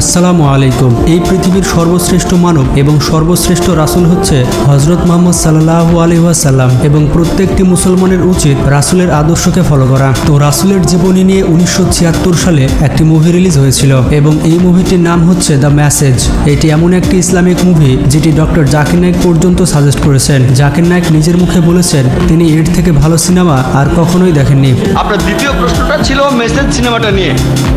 আসসালামু আলাইকুম। এই পৃথিবীর সর্বশ্রেষ্ঠ মানব এবং সর্বশ্রেষ্ঠ রাসূল হচ্ছে হযরত মুহাম্মদ সাল্লাল্লাহু আলাইহি ওয়াসাল্লাম এবং প্রত্যেকটি মুসলমানের উচিত রাসূলের আদর্শকে ফলো করা। তো রাসূলের জীবনী নিয়ে 1976 সালে একটি মুভি রিলিজ হয়েছিল এবং এই মুভিটির নাম হচ্ছে দ্য মেসেজ। এটি এমন একটি ইসলামিক মুভি যেটি ডক্টর জাকির নায়েক পর্যন্ত সাজেস্ট করেছেন। জাকির নায়েক নিজের মুখে বলেছেন তিনি এর থেকে ভালো সিনেমা আর কখনোই দেখেননি। আপনার দ্বিতীয় প্রশ্নটা ছিল মেসেজ সিনেমাটা নিয়ে।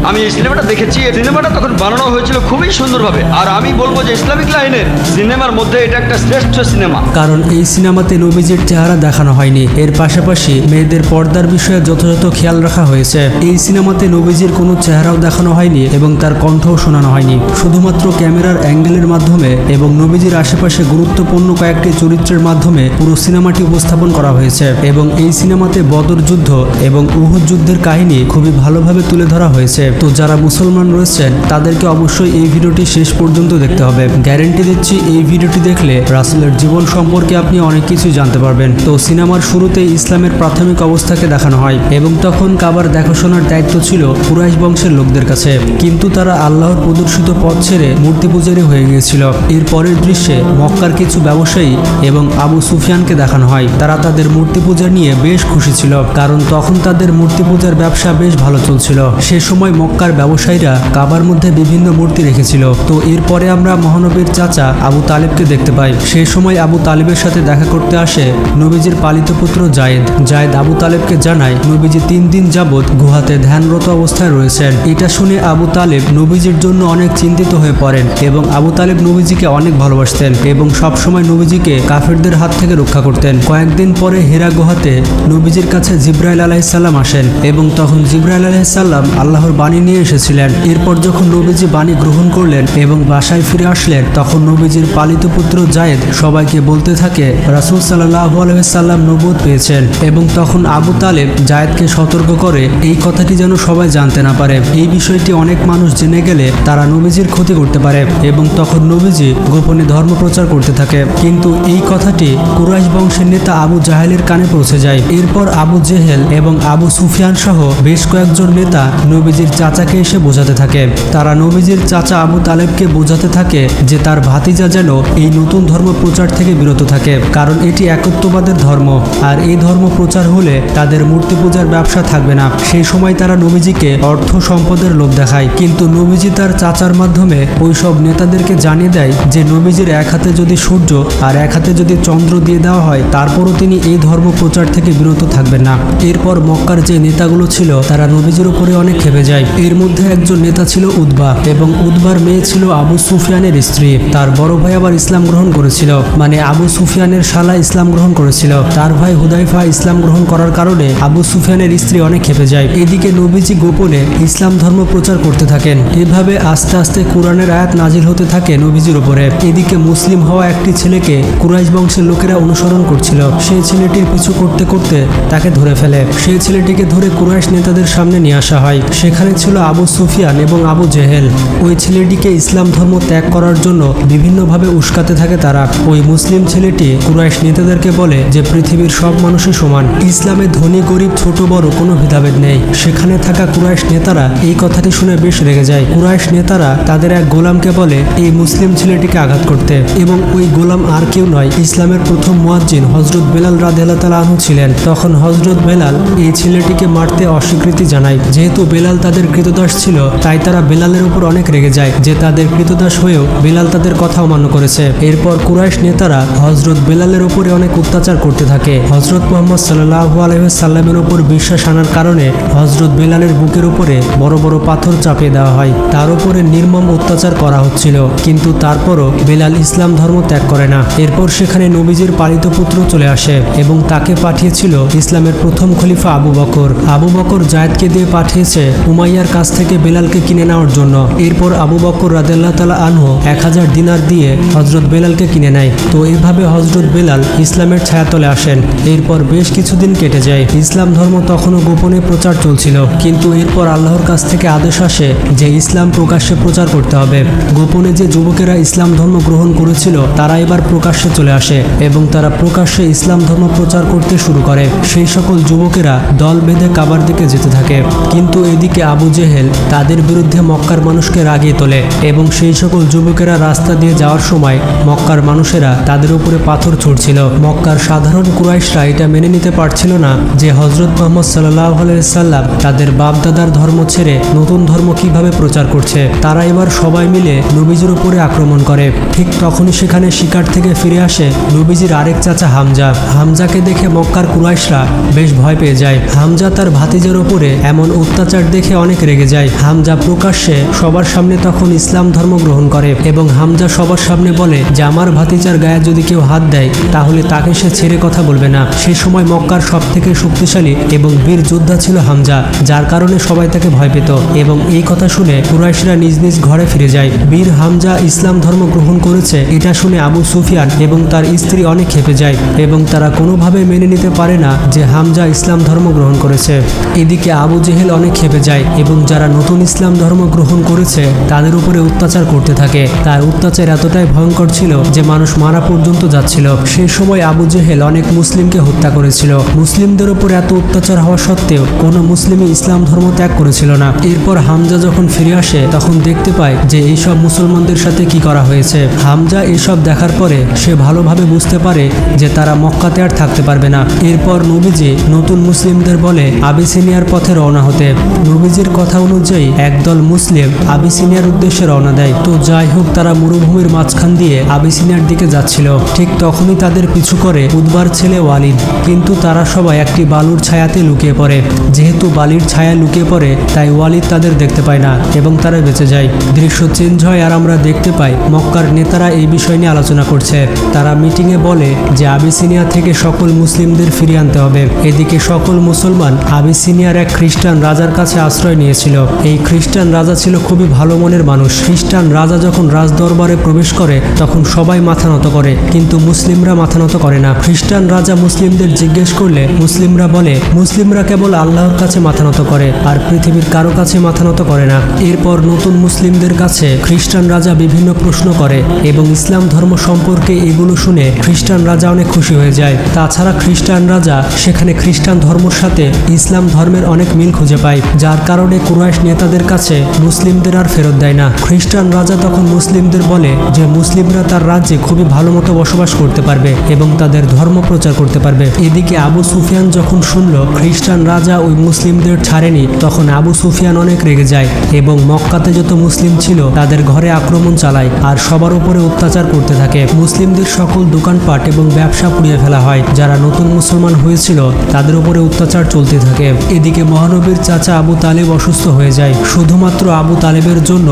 আমি এই সিনেমাটা দেখেছি। এই সিনেমাটা তখন বানানো হয়েছিল খুবই সুন্দরভাবে, আর আমি বলবো যে ইসলামিক লাইনের সিনেমার মধ্যে এটা একটা শ্রেষ্ঠ সিনেমা। কারণ এই সিনেমাতে নবীজির চেহারা দেখানো হয়নি, এর পাশাপাশি মেয়েদের পর্দার বিষয়ে যথাযথ খেয়াল রাখা হয়েছে। এই সিনেমাতে নবীজির কোনো চেহারাও দেখানো হয়নি এবং তার কণ্ঠও শোনানো হয়নি। শুধুমাত্র ক্যামেরার অ্যাঙ্গেলের মাধ্যমে এবং নবীজির আশেপাশে গুরুত্বপূর্ণ কয়েকটি চরিত্রের মাধ্যমে পুরো সিনেমাটি উপস্থাপন করা হয়েছে এবং এই সিনেমাতে বদর যুদ্ধ এবং উহুদ যুদ্ধের কাহিনী খুবই ভালোভাবে তুলে ধরা হয়েছে। তো যারা মুসলমান রয়েছেন তাদেরকে অবশ্যই এই ভিডিওটি শেষ পর্যন্ত দেখতে হবে। গ্যারান্টি দিচ্ছি এই ভিডিওটি দেখলে রাসূলের জীবন সম্পর্কে আপনি অনেক কিছু জানতে পারবেন। তো সিনেমার শুরুতে ইসলামের প্রাথমিক অবস্থাকে দেখানো হয় এবং তখন কাবার দেখাশোনার দায়িত্ব ছিল কুরাইশ বংশের লোকদের কাছে, কিন্তু তারা আল্লাহর প্রদর্শিত পথ ছেড়ে মূর্তি পূজারী হয়ে গিয়েছিল। এর পরের দৃশ্যে মক্কার কিছু ব্যবসায়ী এবং আবু সুফিয়ানকে দেখানো হয়। তারা তাদের মূর্তি পূজা নিয়ে বেশ খুশি ছিল, কারণ তখন তাদের মূর্তি পূজার ব্যবসা বেশ ভালো চলছিল। সে সময় মক্কার ব্যবসায়ীরা কাবার মধ্যে বিভিন্ন মূর্তি রেখেছিল। তো এরপরে আমরা মহানবীর চাচা আবু তালেবকে দেখতে পাই। সেই সময় আবু তালেবের সাথে দেখা করতে আসে নবীজির পালিত পুত্র জায়েদ। জায়েদ আবু তালেবকে জানায় নবীজি 3 দিন যাবৎ গুহাতে ধ্যানরত অবস্থায় রয়েছেন। এটা শুনে আবু তালেব নবীজির জন্য অনেক চিন্তিত হয়ে পড়েন এবং আবু তালেব নবীজিকে অনেক ভালোবাসতেন এবং সবসময় নবীজিকে কাফেরদের হাত থেকে রক্ষা করতেন। কয়েকদিন পরে হেরা গুহাতে নবীজির কাছে জিব্রাইল আলাইহিস সালাম আসেন এবং তখন জিব্রাইল আলাইহিস সালাম আল্লাহর বাণী নিয়ে এসেছিলেন। এরপর যখন নবীজি বাণী গ্রহণ করলেন এবং বাসায় ফিরে আসলেন, তখন নবীজির পালিত পুত্র জায়েদ সবাইকে বলতে থাকে রাসূল সাল্লাল্লাহু আলাইহি সাল্লাম নবুয়ত পেয়েছেন এবং তখন আবু তালেব জায়েদকে সতর্ক করে এই কথাটি যেন সবাই জানতে না পারে। এই বিষয়টি অনেক মানুষ জেনে গেলে তারা নবীজির ক্ষতি করতে পারে এবং তখন নবীজি গোপনে ধর্ম প্রচার করতে থাকে। কিন্তু এই কথাটি কুরাইশ বংশের নেতা আবু জাহেলের কানে পৌঁছে যায়। এরপর আবু জেহেল এবং আবু সুফিয়ান সহ বেশ কয়েকজন নেতা নবীজির চাচাকে এসে বোঝাতে থাকে। তারা নবীজির চাচা আবু তালেবকে বোঝাতে থাকে যে তার ভাতিজা যেন এই নতুন ধর্ম প্রচার থেকে বিরত থাকে, কারণ এটি একত্ববাদের ধর্ম আর এই ধর্ম প্রচার হলে তাদের মূর্তি পূজার ব্যবসা থাকবে না। সেই সময় তারা নবীজিকে অর্থ সম্পদের লোভ দেখায়, কিন্তু নবীজি তার চাচার মাধ্যমে ওই সব নেতাদেরকে জানিয়ে দেয় যে নবীজির এক হাতে যদি সূর্য আর এক হাতে যদি চন্দ্র দিয়ে দেওয়া হয় তারপরও তিনি এই ধর্ম প্রচার থেকে বিরত থাকবেন না। এরপর মক্কার যে নেতাগুলো ছিল তারা নবীজির উপরে অনেক খেপে যায়। এর মধ্যে একজন নেতা ছিল উতবা এবং উতবার মেয়ে ছিল আবু সুফিয়ানের স্ত্রী। তার বড় ভাই আবার ইসলাম গ্রহণ করেছিল, মানে আবু সুফিয়ানের শালা ইসলাম গ্রহণ করেছিল। তার ভাই হুদাইফা ইসলাম গ্রহণ করার কারণে আবু সুফিয়ানের স্ত্রী অনেক খেপে যায়। এদিকে নবীজি গোপনে ইসলাম ধর্ম প্রচার করতে থাকেন। এভাবে আস্তে আস্তে কোরআনের আয়াত নাজিল হতে থাকে নবীজির উপরে। এদিকে মুসলিম হওয়া একটি ছেলেকে কুরাইশ বংশের লোকেরা অনুসরণ করছিল। সেই ছেলেটির পিছু করতে করতে তাকে ধরে ফেলে। সেই ছেলেটিকে ধরে কুরাইশ নেতাদের সামনে নিয়ে আসা হয়। সেখানে ছিল আবু সুফিয়ান এবং আবু জেহেল। ওই ছেলেটিকে ইসলাম ধর্ম ত্যাগ করার জন্য বিভিন্নভাবে উস্কাতে থাকে তারা। ওই মুসলিম ছেলেটি কুরাইশ নেতাদেরকে বলে যে পৃথিবীর সব মানুষই সমান, ইসলামে ধনী গরিব ছোট বড় কোনো ভেদাভেদ নেই। সেখানে থাকা কুরাইশ নেতারা এই কথাটি শুনে বেশ রেগে যায়। কুরাইশ নেতারা তাদের এক গোলামকে বলে এই মুসলিম ছেলেটিকে আঘাত করতে, এবং ওই গোলাম আর কেউ নয়, ইসলামের প্রথম মুয়াজ্জিন হযরত বেলাল রাদিয়াল্লাহু তাআলা আনহু ছিলেন। তখন হযরত বেলাল এই ছেলেটিকে মারতে অস্বীকৃতি জানায়। যেহেতু বেলাল তাদের কৃতদাস ছিল তাই তারা বেলালের উপর অনেক রেগে যায় যে তাদের কৃতদাস হয়েও বেলাল তাদের কথা অমান্য করেছে। এরপর কুরাইশ নেতারা হযরত বেলালের উপরে অনেক অত্যাচার করতে থাকে। হযরত মুহাম্মদ সাল্লাল্লাহু আলাইহি ওয়াসাল্লামের উপর বিশ্বাস আনার কারণে হযরত বেলালের বুকের উপরে বড় বড় পাথর চাপিয়ে দেওয়া হয়। তার উপরে নির্মম অত্যাচার করা হচ্ছিল, কিন্তু তারপরও বেলাল ইসলাম ধর্ম ত্যাগ করে না। এরপর সেখানে নবীজির পালিত পুত্র চলে আসে এবং তাকে পাঠিয়েছিল ইসলামের প্রথম খলিফা আবু বকর। আবু বকর জায়েদকে দিয়ে পাঠিয়েছে উমাইয়ার কাছ থেকে বেলালকে কিনে নেওয়ার জন্য। এরপর আবু বকর রাদিয়াল্লাহু তাআলা আনহু 1000 দিনার দিয়ে হযরত বেলালকে কিনে নেয়। তো এইভাবে হযরত বেলাল ইসলামের ছায়াতলে আসেন। এরপর বেশ কিছুদিন কেটে যায়। ইসলাম ধর্ম তখনও গোপনে প্রচার চলছিল, কিন্তু এরপর আল্লাহর কাছ থেকে আদেশ আসে যে ইসলাম প্রকাশ্যে প্রচার করতে হবে। গোপনে যে যুবকেরা ইসলাম ধর্ম গ্রহণ করেছিল তারা এবার প্রকাশ্যে চলে আসে এবং তারা প্রকাশ্যে ইসলাম ধর্ম প্রচার করতে শুরু করে। সেই সকল যুবকেরা দল বেঁধে কাবার দিকে যেতে থাকে, কিন্তু এদিকে আবু জেহেল তাদের বিরুদ্ধে মক্কার মানুষকে মানুষকে রাগিয়ে তোলে এবং সেই সকল যুবকেরা রাস্তা দিয়ে যাওয়ার সময় মক্কার মানুষেরা তাদের উপরে পাথর ছুঁড়ছিল। মক্কার সাধারণ কুরাইশরা এটা মেনে নিতে পারছিল না যে হযরত মুহাম্মদ সাল্লাল্লাহু আলাইহি সাল্লাম তাদের বাপদাদার ধর্ম ছেড়ে নতুন ধর্ম কিভাবে প্রচার করছে। তারা এবার সবাই মিলে নবীজির উপরে আক্রমণ করে। ঠিক তখনই সেখানে শিকার থেকে ফিরে আসে নবীজির আরেক চাচা হামজা। হামজাকে দেখে মক্কার কুরাইশরা বেশ ভয় পেয়ে যায়। হামজা তার ভাতিজার উপরে এমন অত্যাচার দেখে অনেক রেগে যায়। হামজা প্রকাশ্যে সবার সামনে তখন ইসলাম ধর্ম গ্রহণ করে এবং হামজা সবার সামনে বলে যে আমার ভাতিজার গায়ে যদি কেউ হাত দেয় তাহলে তাকে সে ছেড়ে কথা বলবে না। সেই সময় মক্কার সবথেকে শক্তিশালী এবং বীর যোদ্ধা ছিল হামজা, যার কারণে সবাই তাকে ভয় পেত এবং এই কথা শুনে কুরাইশরা নিজ নিজ ঘরে ফিরে যায়। বীর হামজা ইসলাম ধর্ম গ্রহণ করেছে এটা শুনে আবু সুফিয়ান এবং তার স্ত্রী অনেক ক্ষেপে যায় এবং তারা কোনোভাবে মেনে নিতে পারে না যে হামজা ইসলাম ধর্ম গ্রহণ করেছে। এদিকে আবু জেহেল অনেক ক্ষেপে যায় এবং যারা নতুন ইসলাম ধর্ম গ্রহণ করেছে তাদের উপরে অত্যাচার করতে থাকে। তার অত্যাচার এতটাই ভয়ঙ্কর ছিল যে মানুষ মারা পর্যন্ত যাচ্ছিল। সেই সময় আবু জেহেল অনেক মুসলিমকে হত্যা করেছিল। মুসলিমদের উপর এত অত্যাচার হওয়া সত্ত্বেও কোনো মুসলিমই ইসলাম ধর্ম ত্যাগ করেছিল না। এরপর হামজা যখন ফিরে আসে তখন দেখতে পায় যে এইসব মুসলমানদের সাথে কি করা হয়েছে। হামজা এসব দেখার পরে সে ভালোভাবে বুঝতে পারে যে তারা মক্কাতে আর থাকতে পারবে না। এরপর নবীজি নতুন মুসলিমদের বলে আবিসিনিয়ার পথে রওনা হতে। নবীজির কথা অনুযায়ী একদল মুসলিম আবিসিনিয়ার উদ্দেশ্যে রওনা দেয়। তো যাই হোক, তারা মরুভূমির মাঝখান দিয়ে আবিসিনিয়ার দিকে যাচ্ছিল। ঠিক তখনই তাদের পিছু করে উতবার ছেলে ওয়ালিদ। কিন্তু তারা সবাই একটি বালুর ছায়াতে লুকিয়ে পড়ে। যেহেতু বালির ছায়া লুকিয়ে পড়ে তাই ওয়ালিদ তাদের দেখতে পায় না এবং তারা বেঁচে যায়। দৃশ্য চেঞ্জ হয় আর আমরা দেখতে পাই মক্কার নেতারা এই বিষয় নিয়ে আলোচনা করছে। তারা মিটিংয়ে বলে যে আবিসিনিয়া থেকে সকল মুসলিমদের ফিরিয়ে আনতে হবে। এদিকে সকল মুসলমান আবিসিনিয়ার এক খ্রিস্টান রাজার কাছে আশ্রয় নিয়েছিল। এই খ্রিস্টান রাজা ছিল খুবই ভালো মনের মানুষ। খ্রিস্টান রাজা যখন রাজদরবারে প্রবেশ করে তখন সবাই মাথা নত করে, কিন্তু মুসলিমরা মাথা নত করে না। খ্রিস্টান রাজা মুসলিমদের জিজ্ঞেস করলে মুসলিমরা বলে মুসলিমরা কেবল আল্লাহর কাছে মাথা নত করে আর পৃথিবীর কারো কাছে মাথা নত করে না। এরপর নতুন মুসলিমদের কাছে খ্রিস্টান রাজা বিভিন্ন প্রশ্ন করে এবং ইসলাম ধর্ম সম্পর্কে এগুলো শুনে খ্রিস্টান রাজা অনেক খুশি হয়ে যায়। তাছাড়া খ্রিস্টান রাজা সেখানে খ্রিস্টান ধর্মের সাথে ইসলাম ধর্মের অনেক মিল খুঁজে পায়, যার কারণে কুরাইশ নেতাদের কাছে মুসলিমদের আর ফেরত দেয় না। খ্রিস্টান রাজা তখন মুসলিমদের বলে যে মুসলিমরা তার রাজ্যে খুবই ভালো মতো বসবাস করতে পারবে এবং তাদের ধর্ম প্রচার করতে পারবে। এদিকে আবু সুফিয়ান যখন শুনল খ্রিস্টান রাজা ওই মুসলিমদের ছাড়েনি তখন আবু সুফিয়ান অনেক রেগে যায় এবং মক্কাতে যত মুসলিম ছিল তাদের ঘরে আক্রমণ চালায় আর সবার উপরে অত্যাচার করতে থাকে। মুসলিমদের সকল দোকানপাট এবং ব্যবসা পুড়িয়ে ফেলা হয়। যারা নতুন মুসলমান হয়েছিল তাদের উপরে অত্যাচার চলতে থাকে। এদিকে মহানবীর চাচা আবু তালেব অসুস্থ হয়ে যায়। শুধুমাত্র আবু তালেবের জন্য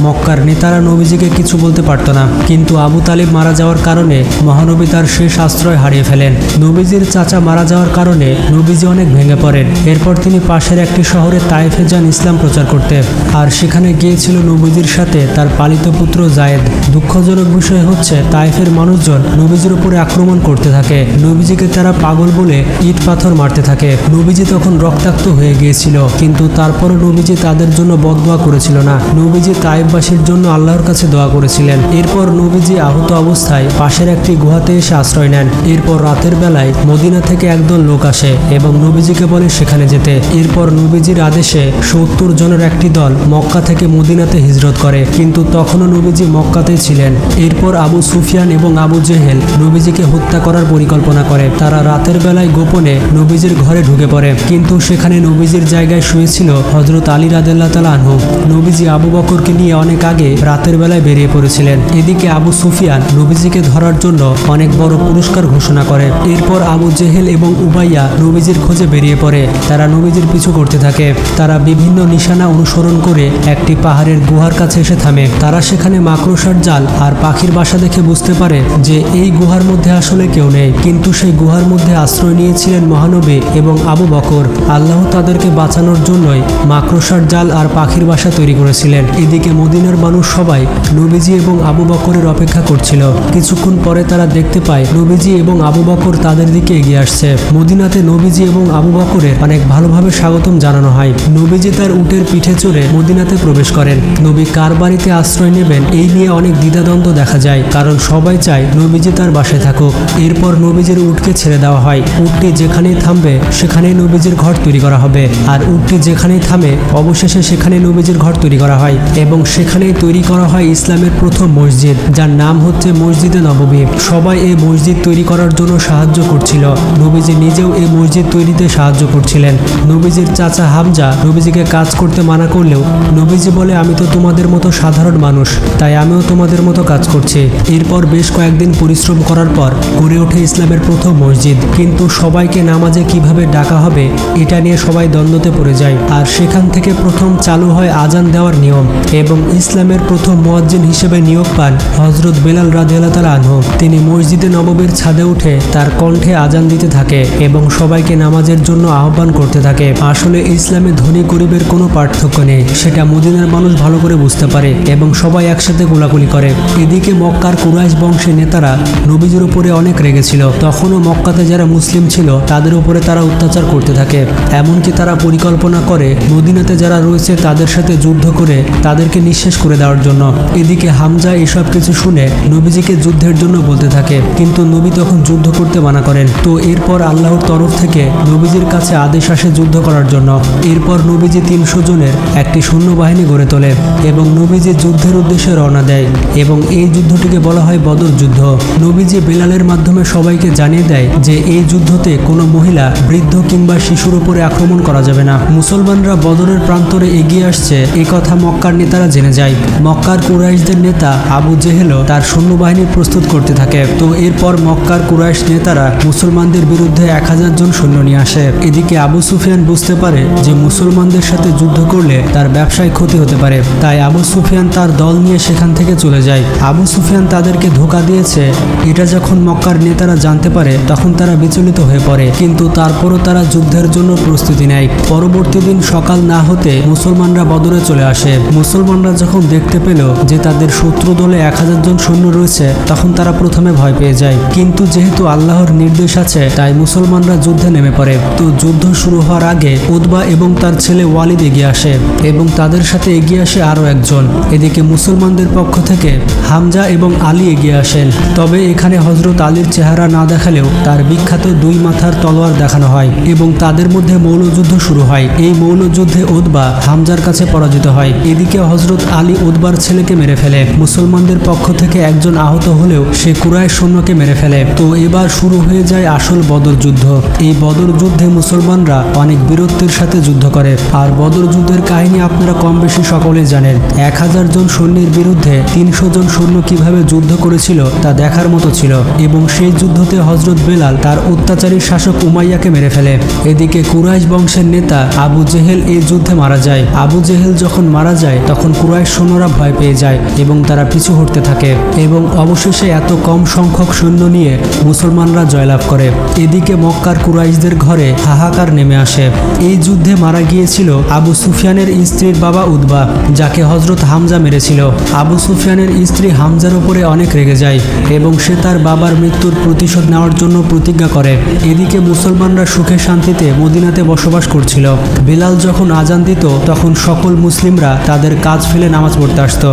মক্কার নেতারা নবীজিকে কিছু বলতে পারত না, কিন্তু আবু তালেব মারা যাওয়ার কারণে মহানবী তার শেষ আশ্রয় হারিয়ে ফেলেন। নবীজির চাচা মারা যাওয়ার কারণে নবীজি অনেক ভেঙে পড়েন। এরপর তিনি পাশের একটি শহরে তায়েফে যান ইসলাম প্রচার করতে, আর সেখানে গিয়েছিল নবীজির সাথে তার পালিত পুত্র জায়েদ। দুঃখজনক বিষয় হচ্ছে তায়েফের মানুষজন নবীজির উপরে আক্রমণ করতে থাকে। নবীজিকে তারা পাগল বলে ইট পাথর মারতে থাকে। নবীজি তখন রক্তাক্ত হয়ে গিয়েছিল, কিন্তু তারপরও নবীজি তাদের জন্য বদদোয়া করেছিল না। নবীজি তায়েফবাসীর জন্য আল্লাহর কাছে দোয়া করেছিলেন। এরপর নবীজি আহত অবস্থায় পাশের একটি গুহাতে এসে আশ্রয় নেন। এরপর রাতের বেলায় মদিনা থেকে একদল লোক আসে এবং নবীজিকে বলে সেখানে যেতে। এরপর নবীজির আদেশে 70 জনের একটি দল মক্কা থেকে মদিনাতে হিজরত করে, কিন্তু তখনও নবীজি মক্কাতেই ছিলেন। এরপর আবু সুফিয়ান এবং আবু জেহেল নবীজিকে হত্যা করার পরিকল্পনা করে। তারা রাতের বেলায় গোপনে নবীজির ঘরে ঢুকে পড়ে, কিন্তু সেখানে নবীজির জায়গায় শুয়েছিল হযরত আলী রাদিয়াল্লাহু তাআলা আনহু। নবীজি আবু বকরকে নিয়ে অনেক আগে রাতের বেলায় বেরিয়ে পড়েছিলেন। এদিকে আবু সুফিয়ান নবীজিকে ধরার জন্য অনেক বড় পুরস্কার ঘোষণা করে। এরপর আবু জেহেল এবং উবাইয়া নবীজির খোঁজে বেরিয়ে পড়ে। তারা নবীজির পিছু করতে থাকে। তারা বিভিন্ন নিশানা অনুসরণ করে একটি পাহাড়ের গুহার কাছে এসে থামে। তারা সেখানে মাকড়সার জাল আর পাখির বাসা দেখে বুঝতে পারে যে এই গুহার মধ্যে আসলে কেউ নেই, কিন্তু সেই গুহার মধ্যে আশ্রয় নিয়েছিলেন মহানবী এবং আবু বকর। আল্লাহ তাদেরকে বাঁচানোর জন্যই মাকড়সার জাল আর পাখির বাসা তৈরি করেছিলেন। এদিকে মদিনার মানুষ সবাই নবীজি এবং আবু বকরের অপেক্ষা করছিল। কিছুক্ষণ পরে তারা দেখতে পায় নবীজি এবং আবু বকর তাদের দিকে এগিয়ে আসছে। মদিনাতে নবীজি এবং আবু বকরের অনেক ভালোভাবে স্বাগতম জানানো হয়। নবীজি তার উটের পিঠে চড়ে মদিনাতে প্রবেশ করেন। নবী কার বাড়িতে আশ্রয় নেবেন এই নিয়ে অনেক দ্বিধাদ্বন্দ্ব দেখা যায়, কারণ সবাই চায় নবীজি তার বাসায় থাকুক। এরপর নবীজির উটকে ছেড়ে দেওয়া হয়। উটটি যেখানেই থামবে সেখানেই নবীজির ঘর তৈরি করা হবে, আর উটটি যেখানেই থামে অবশেষে সেখানে নবীজির ঘর তৈরি করা হয় এবং সেখানেই তৈরি করা হয় ইসলামের প্রথম মসজিদ, যার নাম হচ্ছে মসজিদে নববী। সবাই এই মসজিদ তৈরি করার জন্য সাহায্য করছিল। নবীজি নিজেও এই মসজিদ তৈরিতে সাহায্য করছিলেন। নবীজির চাচা হামজা নবীজিকে কাজ করতে মানা করলেও নবীজি বলে, আমি তো তোমাদের মতো সাধারণ মানুষ, তাই আমিও তোমাদের মতো কাজ করছি। এরপর বেশ কয়েকদিন পরিশ্রম করার পর গড়ে ওঠে ইসলামের প্রথম মসজিদ। কিন্তু সবাইকে নামাজে কিভাবে ডাকা হবে এটা নিয়ে সবাই দ্বন্দ্বতে পড়ে যায়। আর সেখান থেকে প্রথম চালু হয় আজান দেওয়ার নিয়ম এবং ইসলামের প্রথম মুয়াজ্জিন হিসেবে নিয়োগ পান হযরত বেলাল রাদিয়াল্লাহু তাআলা আনহু। তিনি মসজিদে নববীর ছাদে উঠে তার কণ্ঠে আজান দিতে থাকে এবং সবাইকে নামাজের জন্য আহ্বান করতে থাকে। আসলে ইসলামে ধনী গরিবের কোনো পার্থক্য নেই, সেটা মদিনার মানুষ ভালো করে বুঝতে পারে এবং সবাই একসাথে গোলাগুলি করে। এদিকে মক্কার কুরাইশ বংশের নেতারা নবীজির উপরে অনেক রেগেছিল। তখনও মক্কাতে যারা মুসলিম ছিল তাদের উপরে তারা অত্যাচার করতে থাকে। এমনকি তারা পরিকল্পনা করে মদিনাতে যারা রয়েছে তাদের সাথে যুদ্ধ করে তাদেরকে নিঃশেষ করে দেওয়ার জন্য। এদিকে হামজা এসব কিছু শুনে নবীজিকে যুদ্ধের জন্য বলতে থাকে, কিন্তু নবী তখন যুদ্ধ করতে মানা করেন। তো এরপর আল্লাহর তরফ থেকে নবীজির কাছে আদেশ আসে যুদ্ধ করার জন্য। এরপর নবীজি 300 জনের একটি সৈন্যবাহিনী গড়ে তোলে এবং নবীজি যুদ্ধের উদ্দেশ্যে রওনা দেয় এবং এই যুদ্ধটিকে বলা হয় বদর যুদ্ধ। নবীজি বেলালের মাধ্যমে সবাইকে জানিয়ে দেয় যে এই যুদ্ধতে কোনো মহিলা, বৃদ্ধ কিংবা শিশুর উপরে আক্রমণ করা যাবে না। মুসলমানরা বদরের প্রান্তরে এগিয়ে আসছে এই কথা মক্কার নেতারা জেনে যায়। মক্কার কুরাইশদের নেতা আবু জেহেলও তার সৈন্যবাহিনী প্রস্তুত করতে থাকে। তো এরপর মক্কার কুরাইশ নেতারা মুসলমানদের বিরুদ্ধে 1000 জন সৈন্য নিয়ে আসে। এদিকে আবু সুফিয়ান বুঝতে পারে যে মুসলমানদের সাথে যুদ্ধ করলে তার ব্যবসায় ক্ষতি হতে পারে, তাই আবু সুফিয়ান তার দল নিয়ে সেখান থেকে চলে যায়। আবু সুফিয়ান তাদেরকে ধোঁকা দিয়েছে এটা যখন মক্কার নেতারা জানতে পারে তখন তারা বিচলিত হয়ে পড়ে, কিন্তু তারপরও তারা যুদ্ধের জন্য প্রস্তুতি নেয়। পরবর্তী দিন সকাল না হতে মুসলমানরা বদরে চলে আসে। মুসলমানরা যখন দেখতে পেল যে তাদের শত্রু দলে 1000 জন সৈন্য রয়েছে তখন তারা প্রথমে ভয় পেয়ে যায়, কিন্তু যেহেতু আল্লাহর নির্দেশ আছে তাই মুসলমানরা যুদ্ধে নেমে পড়ে। তো যুদ্ধ শুরু হওয়ার আগে উতবা এবং তার ছেলে ওয়ালিদ এগিয়ে আসে এবং তাদের সাথে এগিয়ে আসে আরও একজন। এদিকে মুসলমানদের পক্ষ থেকে হামজা এবং আলী এগিয়ে আসেন। তবে এখানে হযরত আলীর চেহারা না দেখালেও তার বিখ্যাত 2 মাথার তলোয়ার দেখানো হয় এবং তাদের মধ্যে মৌলযুদ্ধ শুরু হয়। এই মৌলযুদ্ধে উতবা হামজার কাছে পরাজিত হয়। এদিকে হযরত আলী উতবার ছেলেকে মেরে ফেলে। মুসলমানদের পক্ষ থেকে একজন আহত হলেও সে কুরাইশ সৈন্যকে মেরে ফেলে। তো এবার শুরু হয়ে যায় আসল বদর যুদ্ধ। এই বদর যুদ্ধে মুসলমানরা অনেক বীরত্বের সাথে যুদ্ধ করে। আর বদর যুদ্ধের কাহিনী আপনারা কম বেশি সকলেই জানেন। 1000 জন সৈন্যের বিরুদ্ধে 300 জন সৈন্য কিভাবে যুদ্ধ করেছিল তা দেখার মতো ছিল এবং সেই যুদ্ধতে হযরত বেলাল তার অত্যাচারী শাসক উমাইয়াকে মেরে ফেলে। এদিকে কুরাইশ বংশের নেতা আবু জেহেল এই যুদ্ধে মারা যায়। আবু জেহেল যখন মারা যায় তখন কুরাইশ সৈন্যরা ভয় পেয়ে যায় এবং তারা পিছু হটতে থাকে এবং অবশেষে এত কম সংখ্যক সৈন্য নিয়ে মুসলমানরা জয়লাভ করে। এদিকে মক্কার কুরাইশদের ঘরে হাহাকার নেমে আসে। এই যুদ্ধে মারা গিয়েছিল আবু সুফিয়ানের স্ত্রীর বাবা উতবা, যাকে হযরত হামজা মেরেছিল। আবু সুফিয়ানের স্ত্রী হামজার উপরে অনেক রেগে যায় এবং সে তার বাবার মৃত্যুর প্রতিশোধ নেওয়ার জন্য প্রতিজ্ঞা করে। এদিকে মুসলমানরা সুখে শান্তিতে মদিনাতে বসবাস করছিল। বেলাল যখন আজান দিত তখন সকল মুসলিমরা তাদের কাজ ফেলে নামাজ পড়তে আসত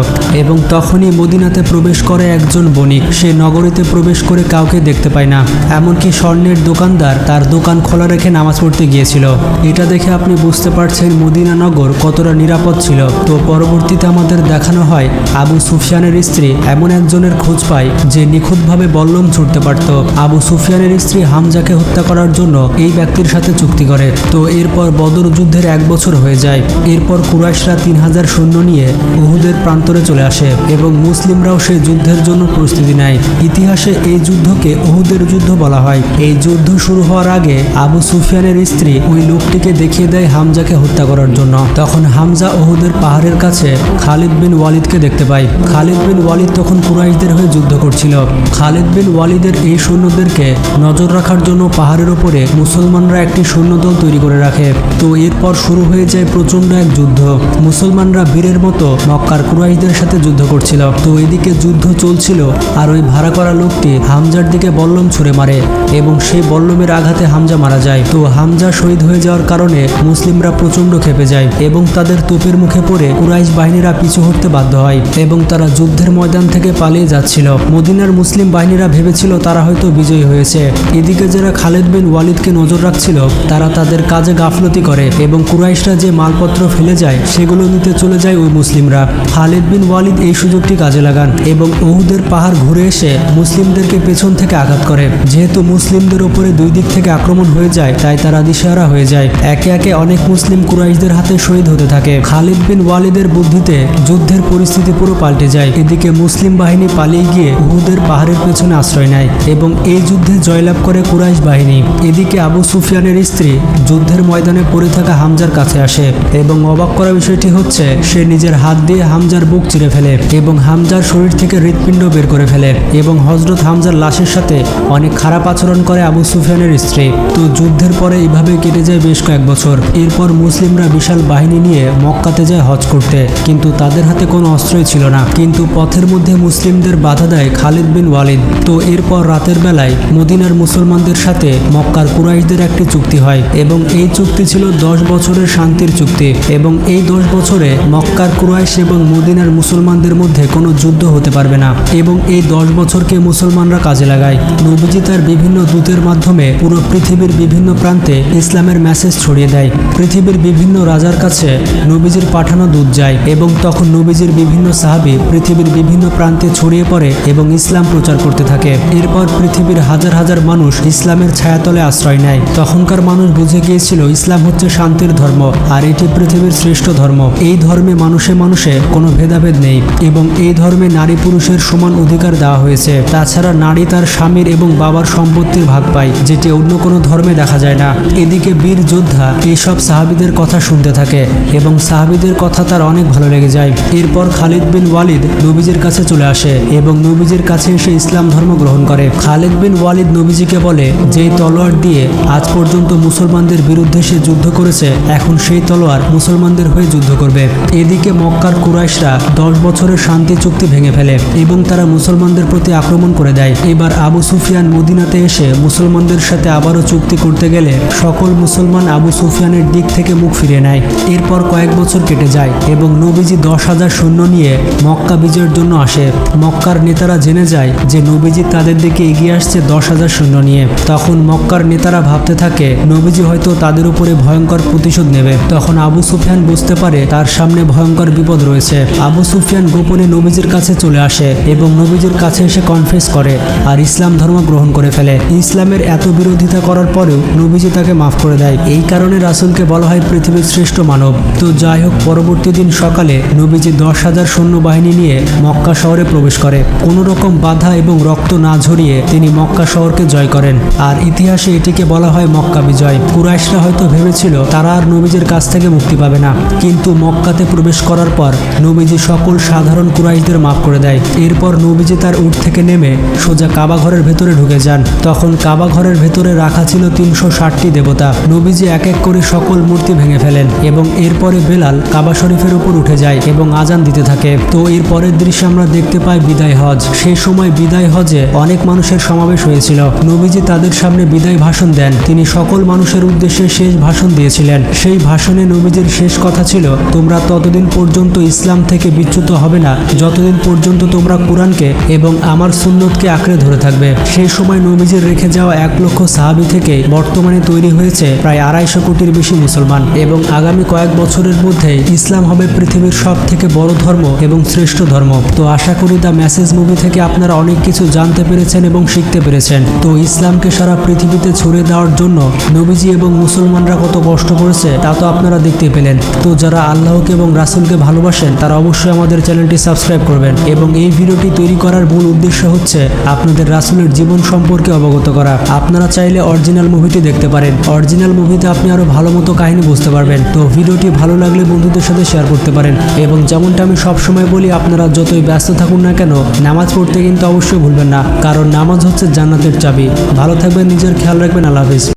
এবং তখনই মদিনাতে প্রবেশ করে একজন বণিক। সে নগরীতে প্রবেশ করে কাউকে দেখতে পায় না, এমনকি স্বর্ণের দোকানদার তার দোকান খোলা রেখে নামাজ পড়তে গিয়েছিল। এটা দেখে আপনি বুঝতে পারছেন মদিনা নগর কতটা নিরাপদ ছিল। তো পরবর্তীতে আমাদের দেখানো হয় আবু সুফিয়ানের স্ত্রী এমন একজনের খোঁজ পায় যে নিখুঁতভাবে বল্লম ছুটতে পারত। আবু সুফিয়ানের স্ত্রী হামজাকে হত্যা করার জন্য এই ব্যক্তির সাথে চুক্তি করে। তো এরপর বদর যুদ্ধের 1 বছর হয়ে যায়। এরপর কুরাইশরা 3000 সৈন্য নিয়ে উহুদের প্রান্তরে চলে আসে এবং মুসলিমরাও সেই যুদ্ধের জন্য প্রস্তুতি নেয়। ইতিহাসে এই যুদ্ধকে উহুদের যুদ্ধ বলা হয়। এই যুদ্ধ শুরু হওয়ার আগে আবু সুফিয়ানের স্ত্রী ওই লোকটিকে দেখিয়ে দেয় হামজাকে হত্যা করার জন্য। তখন হামজা উহুদের পাহাড়ের কাছে খালিদ বিন ওয়ালিদকে দেখতে পায়। খালিদ বিন ওয়ালিদ তখন কুরাইশদের হয়ে যুদ্ধ করছিল। খালিদ বিন ওয়ালিদের এই সৈন্যদেরকে নজর রাখার জন্য পাহাড়ের ওপরে মুসলমানরা একটি সৈন্যদল তৈরি করে রাখে। তো এরপর শুরু হয়ে যায় প্রচন্ড এক যুদ্ধ। মুসলমানরা বীরের মতো মক্কার কুরাইশদের সাথে যুদ্ধ করছিল। তো এদিকে যুদ্ধ চলছিল আর ওই ভাড়া করা লোকটি হামজার দিকে বল্লম ছুঁড়ে মারে এবং সেই বল্লমের আঘাতে হামজা মারা যায়। তো হামজা শহীদ হয়ে যাওয়ার কারণে মুসলিমরা প্রচন্ড ক্ষেপে যায় এবং তাদের তোপের মুখে পড়ে কুরাইশ বাহিনীরা পিছু হটতে বাধ্য হয় এবং তারা যুদ্ধের ময়দান থেকে পালিয়ে যাচ্ছিল। মদিনার মুসলিম বাহিনীরা ভেবেছিল তারা হয়তো বিজয়ী হয়েছে। এদিকে যারা খালিদ বিন ওয়ালিদকে নজর রাখছিল তারা তাদের কাজে গাফলতি করে এবং কুরাইশরা যে মালপত্র ফেলে যায় সেগুলো নিতে চলে যায় ওই মুসলিমরা। খালিদ বিন ওয়ালিদ এই সুযোগটি কাজে লাগান এবং উহুদের পাহাড় ঘুরে এসে মুসলিমদেরকে পেছন থেকে আঘাত করে। যেহেতু মুসলিমদের উপরে দুই দিক থেকে আক্রমণ হয়ে যায়, তাই তারা দিশেহারা হয়ে যায়। একে একে অনেক মুসলিম কুরাইশদের হাতে শহীদ হতে থাকে। খালিদ বিন ওয়ালিদের বুদ্ধিতে যুদ্ধের পরিস্থিতি পুরো পাল্টে যায়। এদিকে মুসলিম বাহিনী পালিয়ে গিয়ে উহুদের পাহাড়ের পেছনে আশ্রয় নেয় এবং এই যুদ্ধে জয়লাভ করে কুরাইশ বাহিনী। এদিকে আবু সুফিয়ানের স্ত্রী যুদ্ধের ময়দানে পড়ে থাকা হামজার কাছে আসে এবং অবাক করা বিষয়টি হচ্ছে সে নিজের হাত দিয়ে হামজার বুক চিরে ফেলে এবং হামজার শরীর থেকে হৃৎপিণ্ড বের করে ফেলে এবং হযরত হামজার লাশের সাথে অনেক খারাপ আচরণ করে আবু সুফিয়ানের স্ত্রী। তো যুদ্ধের পরে এইভাবে কেটে যায় বেশ কয়েক বছর। এরপর মুসলিমরা বিশাল বাহিনী নিয়ে মক্কাতে যায় হজ করতে, কিন্তু তাদের হাতে কোনো অস্ত্রই ছিল না। কিন্তু পথের মধ্যে মুসলিমদের বাধা দেয় খালিদ বিন ওয়ালিদ। তো এরপর রাতের বেলায় মদিনার মুসলমানদের সাথে মক্কার কুরাইশদের একটি চুক্তি হয় এবং এই চুক্তি ছিল 10 বছরের শান্তির চুক্তি এবং এই 10 বছরে মক্কার কুরাইশ এবং মদিনার মুসলমানদের মধ্যে কোনো যুদ্ধ হতে পারবে না। এবং এই 10 বছরকে মুসলমানরা কাজে লাগায়। নবীজি তার বিভিন্ন দূতের মাধ্যমে পুরো পৃথিবীর বিভিন্ন প্রান্তে ইসলামের মেসেজ ছড়িয়ে দেয়। পৃথিবীর বিভিন্ন রাজার কাছে নবীজির পাঠানো দূত যায় এবং তখন নবীজির বিভিন্ন সাহাবী পৃথিবীর বিভিন্ন প্রান্তে ছড়িয়ে পড়ে এবং ইসলাম প্রচার করতে থাকে। এরপর পৃথিবীর হাজার হাজার মানুষ ইসলামের ছায়াতলে আশ্রয় নেয়। তখনকার মানুষ বুঝে গিয়েছিল ইসলাম হচ্ছে শান্তির ধর্ম আর এটি পৃথিবীর শ্রেষ্ঠ ধর্ম। এই ধর্মে মানুষে মানুষে কোনো ভেদাভেদ নেই এবং এই ধর্মে নারী পুরুষের সমান অধিকার দেওয়া হয়েছে। তাছাড়া নারী তার স্বামীর এবং বাবার সম্পত্তির ভাগ পায়, যেটি অন্য কোনো ধর্মে দেখা যায় না। এদিকে বীর যোদ্ধা এইসব সাহাবীদের কথা শুনতে থাকে এবং সাহাবীদের কথা তার অনেক ভালো লেগে যায়। এরপর খালিদ বিন ওয়ালিদ নবীজির কাছে চলে আসে এবং নবীজির কাছে এসে ইসলাম ধর্ম গ্রহণ করে। খালিদ বিন ওয়ালিদ নবীজিকে বলে, যেই তলোয়ার দিয়ে আজ পর্যন্ত মুসলমানদের বিরুদ্ধে সে যুদ্ধ করেছে, এখন সেই তলোয়ার মুসলমানদের হয়ে যুদ্ধ করবে। এদিকে মক্কার কুরাইশরা 10 বছরের শান্তি চুক্তি ভেঙে ফেলে এবং তারা মুসলমানদের প্রতি আক্রমণ করে দেয়। এবার আবু সুফিয়ান মদিনাতে এসে মুসলমানদের সাথে আবারও চুক্তি করতে গেলে সকল মুসলমান আবু সুফিয়ানের দিক থেকে মুখ ফিরিয়ে নেয়। এরপর কয়েক বছর কেটে যায় এবং নবীজি 10,000 সৈন্য নিয়ে মক্কা বিজয়ের জন্য আসে। মক্কার নেতারা জেনে যায় যে নবীজি তাদের দিকে এগিয়ে আসছে 10,000 সৈন্য নিয়ে। তখন মক্কার নেতারা ভাবতে থাকে নবীজি হয়তো তাদের উপরে ভয়ঙ্কর প্রতিশোধ নেবে। তখন আবু সুফিয়ান বুঝতে পারে তার সামনে ভয়ঙ্কর বিপদ রয়েছে। আবু সুফিয়ান গোপনে নবীজির কাছে চলে আসে এবং নবীজির কাছে এসে কনফেস করে আর ইসলাম ধর্ম গ্রহণ করে ফেলে। ইসলামের এত বিরোধিতা করার পরেও নবীজি তাকে মাফ করে দেয়। এই কারণে রাসূলকে বলা হয় পৃথিবীর শ্রেষ্ঠ মানব। তো যাই হোক, পরবর্তী দিন সকালে নবীজি 10,000 সৈন্য বাহিনী নিয়ে মক্কা শহরে প্রবেশ করে। কোনো রকম বাধা এবং রক্ত না ঝরিয়ে তিনি মক্কা শহরকে জয় করেন আর ইতিহাসে এটিকে বলা হয় মক্কা বিজয়। কুরাইশরা হয়তো ভেবেছিল তারা আর নবীজির কাছ থেকে মুক্তি পাবে না, কিন্তু মক্কাতে প্রবেশ করার পর নবীজি সকল সাধারণ কুরাইশদের মাফ করে দেয়। এরপর নবীজি তার উট থেকে নেমে সোজা কাবা ঘরের ভেতরে ঢুকে যান। তখন কাবা ঘরের ভেতরে রাখা ছিল 360টি দেবতা। নবীজি এক এক করে সকল মূর্তি ভেঙে ফেলেন এবং এরপরে বেলাল কাবা শরীফের উপর উঠে যায় এবং আজান দিতে থাকে। তো এর পরের দৃশ্যে আমরা দেখতে পাই বিদায় হজ। সেই সময় বিদায় হজে অনেক মানুষের সমাবেশ হয়েছিল। নবীজি তাদের সামনে বিদায় ভাষণ দেন। তিনি সকল মানুষের উদ্দেশ্যে শেষ ভাষণ দিয়েছিলেন। সেই ভাষণে নবীজির শেষ কথা ছিল, তোমরা ততদিন পর্যন্ত ইসলাম থেকে বিচ্যুত হবে না যতদিন পর্যন্ত তোমরা কোরআনকে এবং আমার সুন্নতকে আঁকড়ে ধরে থাকবে। সেই সময় নবীজির রেখে যাওয়া 1 লক্ষ সাহাবী থেকে বর্তমানে তৈরি হয়েছে প্রায় 250 কোটির বেশি মুসলমান এবং আগামী কয়েক বছরের মধ্যে ইসলাম হবে পৃথিবীর সব থেকে বড় ধর্ম এবং শ্রেষ্ঠ ধর্ম। তো আশা করি দ্য মেসেজ মুভি থেকে আপনারা অনেক কিছু জানতে পেরেছেন এবং শিখতে পেরেছেন। তো ইসলামকে সারা পৃথিবীতে ছড়িয়ে দেওয়ার জন্য নবীজি এবং মুসলমানরা কত কষ্ট করেছে তা তো আপনারা দেখতে পেলেন। তো যারা আল্লাহকে এবং রাসূলকে ভালোবাসেন তারা অবশ্যই আমাদের চ্যানেলটি সাবস্ক্রাইব করবেন এবং এই ভিডিওটি তৈরি করার মূল উদ্দেশ্য হচ্ছে আপনাদের রাসূলের জীবন সম্পর্কে অবগত করা। আপনারা চাইলে অরিজিনাল মুভিটি দেখতে পারেন। অরিজিনাল মুভিতে আপনি আরো ভালো মতো কাহিনী বুঝতে পারবেন। তো ভিডিওটি ভালো লাগলে বন্ধুদের সাথে শেয়ার করতে পারেন এবং যেমনটা আমি সবসময় বলি, আপনারা যতই ব্যস্ত থাকুন না কেন নামাজ পড়তে কিন্তু অবশ্যই ভুলবেন না, কারণ নামাজ হচ্ছে জান্নাতের চাবি। ভালো থাকবেন, নিজের খেয়াল রাখবেন। আল্লাহ হাফেজ।